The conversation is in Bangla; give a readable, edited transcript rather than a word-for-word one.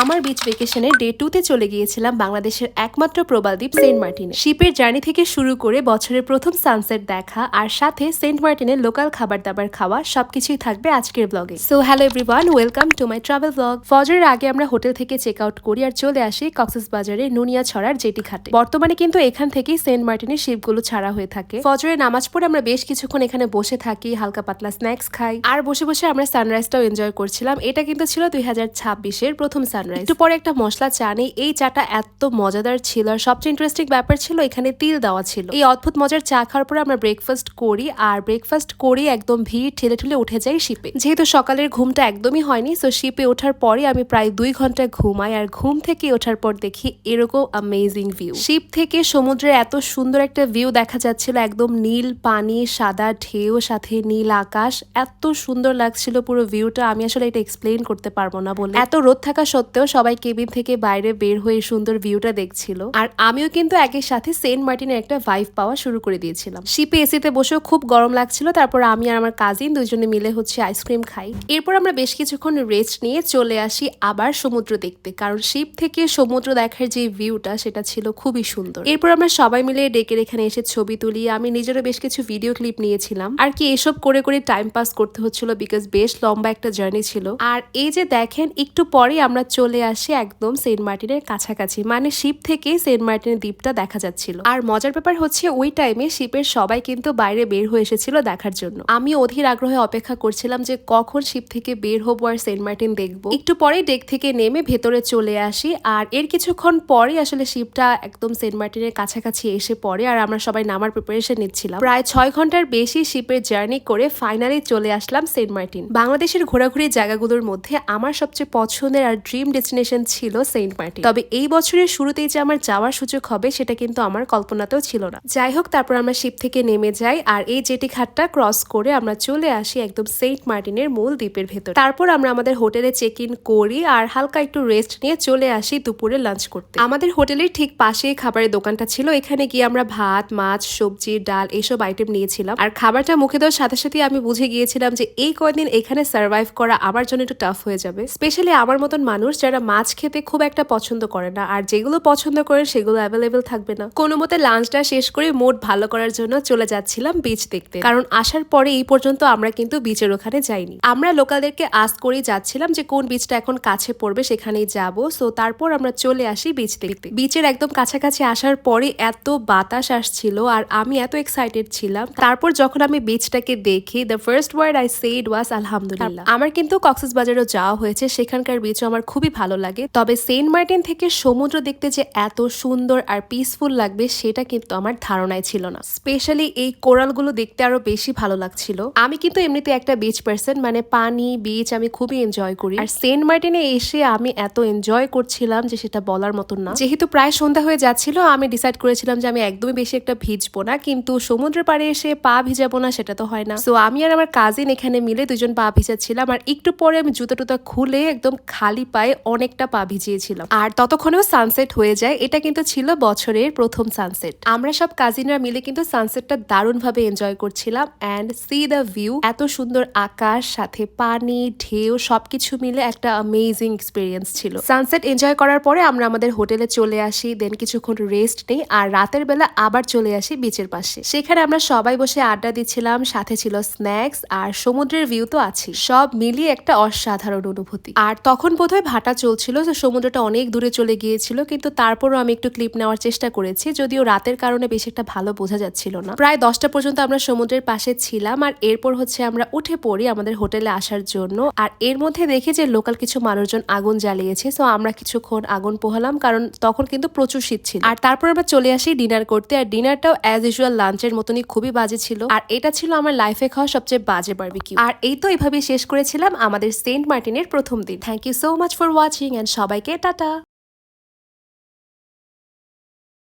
আমার বিচ ভেকেশনের ডে 2 তে চলে গিয়েছিলাম বাংলাদেশের একমাত্র প্রবাল দ্বীপ সেন্ট মার্টিনে। শিপের জার্নি থেকে শুরু করে বছরের প্রথম সানসেট দেখা আর সাথে সেন্ট মার্টিনের লোকাল খাবার দাবার খাওয়া সবকিছুই থাকবে আজকের ব্লগে। So hello everyone, welcome to my travel blog. ফজরের আগে আমরা হোটেল থেকে চেক আউট করি আর চলে আসি কক্সবাজারের নুনিয়াছড়ার জেটি ঘাটে। বর্তমানে কিন্তু এখান থেকেই সেন্ট মার্টিনের শিপগুলো ছাড়া হয়ে থাকে। ফজরের নামাজ পড়ে আমরা বেশ কিছুক্ষণ এখানে বসে থাকি, হালকা পাতলা স্ন্যাক্স খাই আর বসে বসে আমরা সানরাইজটাও এনজয় করছিলাম। এটা কিন্তু ছিল 2026-এর প্রথম সানরাইজ। একটু পরে একটা মশলা চা নেই, এই চাটা এত মজাদার ছিল আর সবচেয়ে ইন্টারেস্টিং ব্যাপার ছিল এখানে তিল দেওয়া ছিল। এই অদ্ভুত মজার চা খাওয়ার পরে আমরা ব্রেকফাস্ট করি আর ব্রেকফাস্ট করে একদম ভিড় ঠেলে ঠেলে উঠে যাই শিপে। যেহেতু সকালের ঘুমটা একদমই হয়নি, সো শিপে ওঠার পরে আমি প্রায় 2 ঘন্টা ঘুমাই আর ঘুম থেকে ওঠার পর দেখি এরকম অ্যামেজিং ভিউ। শিপ থেকে সমুদ্রের এত সুন্দর একটা ভিউ দেখা যাচ্ছিল, একদম নীল পানি, সাদা ঢেউ, সাথে নীল আকাশ, এত সুন্দর লাগছিল পুরো ভিউটা। আমি আসলে এটা এক্সপ্লেইন করতে পারবো না বলে। এত রোদ থাকা সত্ত্বেও সবাই কেবিন থেকে বাইরে বের হয়ে সুন্দর ভিউটা দেখছিল আর আমিও কিন্তু একই সাথে সেন্ট মার্টিনের একটা ভাইব পাওয়া শুরু করে দিয়েছিলাম। শিপে এসিতে বসেও খুব গরম লাগছিল, তারপর আমি আর আমার কাজিন দুজনে মিলে আইসক্রিম খাই। এরপর আমরা বেশ কিছুক্ষণ রেস্ট নিয়ে চলে আসি আবার সমুদ্র দেখতে, কারণ শিপ থেকে সমুদ্র দেখার যে ভিউটা সেটা ছিল খুবই সুন্দর। এরপর আমরা সবাই মিলে ডেকের এখানে এসে ছবি তুলি, আমি নিজেরও বেশ কিছু ভিডিও ক্লিপ নিয়েছিলাম আর কি এসব করে করে টাইম পাস করতে হচ্ছিল, বিকজ বেশ লম্বা একটা জার্নি ছিল। আর এই যে দেখেন, একটু পরে আমরা চলে আসি একদম সেন্ট মার্টিনের কাছাকাছি, মানে শিপ থেকে সেন্ট মার্টিনের দ্বীপটা দেখা যাচ্ছিল। আর মজার ব্যাপার হচ্ছে ওই টাইমে শিপের সবাই কিন্তু বাইরে বের হয়ে এসেছিল দেখার জন্য। আমি অধীর আগ্রহে অপেক্ষা করছিলাম যে কখন শিপ থেকে বের হবো আর সেন্ট মার্টিন দেখবো। একটু পরে ডেক থেকে নেমে ভেতরে চলে আসি আর এর কিছুক্ষণ পরে আসলে শিপটা একদম সেন্ট মার্টিনের কাছাকাছি এসে পড়ে আর আমরা সবাই নামার প্রিপারেশন নিচ্ছিলাম। প্রায় 6 ঘন্টার বেশি শিপের জার্নি করে ফাইনালি চলে আসলাম সেন্ট মার্টিন। বাংলাদেশের ঘোরাঘুরির জায়গাগুলোর মধ্যে আমার সবচেয়ে পছন্দের আর ড্রিম ডেস্টিনেশন ছিল সেন্ট মার্টিন। তবে এই বছরের শুরুতেই যে আমার যাওয়ার সুযোগ হবে সেটা কিন্তু আমার কল্পনাতেও ছিল না। যাই হোক, তারপর আমরা শিপ থেকে নেমে যাই আর এই জেটি ঘাটটা ক্রস করে আমরা চলে আসি একদম সেন্ট মার্টিনের মূল দ্বীপের ভেতর। তারপর আমরা আমাদের হোটেলে চেক ইন করি আর হালকা একটু রেস্ট নিয়ে চলে আসি দুপুরে লাঞ্চ করতে। আমাদের হোটেলের ঠিক পাশেই খাবারের দোকানটা ছিল, এখানে গিয়ে আমরা ভাত, মাছ, সবজি, ডাল এইসব আইটেম নিয়েছিলাম। আর খাবারটা মুখে দেওয়ার সাথে সাথে আমি বুঝে গিয়েছিলাম যে এই কয়েকদিন এখানে সার্ভাইভ করা আমার জন্য একটু টাফ হয়ে যাবে, স্পেশালি আমার মতন মানুষ যারা মাছ খেতে খুব একটা পছন্দ করে না আর যেগুলো পছন্দ করে সেগুলো অ্যাভেলেবেল থাকবে না। কোনো মতে লাঞ্চটা শেষ করে মুড ভালো করার জন্য চলে যাচ্ছিলাম বিচ দেখতে, কারণ আসার পরে এই পর্যন্ত আমরা কিন্তু বিচের ওখানে যাইনি। আমরা লোকালদেরকে আস্ক করেই যাচ্ছিলাম যে কোন বিচটা এখন কাছে পড়বে সেখানেই যাব। সো তারপর আমরা চলে আসি বিচ দেখতে। বিচের একদম কাছাকাছি আসার পরে এত বাতাস আসছিল আর আমি এত এক্সাইটেড ছিলাম। তারপর যখন আমি বিচটাকে দেখি, the first word I said was আলহামদুলিল্লাহ। আমার কিন্তু কক্সবাজারও যাওয়া হয়েছে, সেখানকার বিচও আমার খুবই ভালো লাগে, তবে সেন্ট মার্টিন থেকে সমুদ্র দেখতে যে এত সুন্দর আর পিসফুল লাগবে সেটা কিন্তু আমার ধারণায় ছিল না। স্পেশালি এই কোরালগুলো দেখতে আরো বেশি ভালো লাগছিল। আমি কিন্তু এমনিতে একটা বিচ পার্সন, মানে পানি, বিচ আমি খুবই এনজয় করি। আর সেন্ট মার্টিনে এসে আমি এত এনজয় করছিলাম যে সেটা বলার মতন না। যেহেতু প্রায় সন্ধ্যা হয়ে যাচ্ছিল, আমি ডিসাইড করেছিলাম যে আমি একদমই বেশি একটা ভিজবো না, কিন্তু সমুদ্রের পাড়ে এসে পা ভিজাবো না সেটা তো হয় না। সো আমি আর আমার কাজিন এখানে মিলে দুজন পা ভিজাচ্ছিলাম আর একটু পরে আমি জুতা টুতা খুলে একদম খালি পায়ে অনেকটা পা ভিজিয়েছিলাম। আর ততক্ষণেও সানসেট হয়ে যায়। এটা কিন্তু ছিল বছরের প্রথম সানসেট। আমরা সব কাজিনরা মিলে কিন্তু সানসেটটা দারুণ ভাবে এনজয় করছিলাম অ্যান্ড সি দ্য ভিউ। এত সুন্দর আকাশ, সাথে পানি, ঢেউ, সবকিছু মিলে একটা অ্যামেজিং এক্সপিরিয়েন্স ছিল। সানসেট এনজয় করার পরে আমরা আমাদের হোটেলে চলে আসি, দেন কিছুক্ষণ রেস্ট নেই আর রাতের বেলা আবার চলে আসি বিচের পাশে। সেখানে আমরা সবাই বসে আড্ডা দিচ্ছিলাম, সাথে ছিল স্ন্যাক্স আর সমুদ্রের ভিউ তো আছে, সব মিলিয়ে একটা অসাধারণ অনুভূতি। আর তখন বোধহয় ভাটা চলছিল, তো সমুদ্রটা অনেক দূরে চলে গিয়েছিল, কিন্তু তারপরও আমি একটু ক্লিপ নেওয়ার চেষ্টা করেছি, যদিও রাতের কারণে বেশি একটা ভালো বোঝা যাচ্ছিল না। প্রায় 10টা পর্যন্ত আমরা সমুদ্রের পাশে ছিলাম আর এরপর আমরা উঠে পড়ি আমাদের হোটেলে আসার জন্য। আর এর মধ্যে দেখি যে লোকাল কিছু মানুষজন আগুন জ্বালিয়েছে, সো আমরা কিছুক্ষণ আগুন পোহালাম, কারণ তখন কিন্তু প্রচুর শীত ছিল। আর তারপর আমরা চলে আসি ডিনার করতে, আর ডিনারটাও অ্যাজ ইউজুয়াল লাঞ্চের মতনই খুবই বাজে ছিল। আর এটা ছিল আমার লাইফে খাওয়া সবচেয়ে বাজে বারবিকিউ। আর এই তো এভাবে শেষ করেছিলাম আমাদের সেন্ট মার্টিনের প্রথম দিন। Thank you so much for watching and সবাইকে টাটা।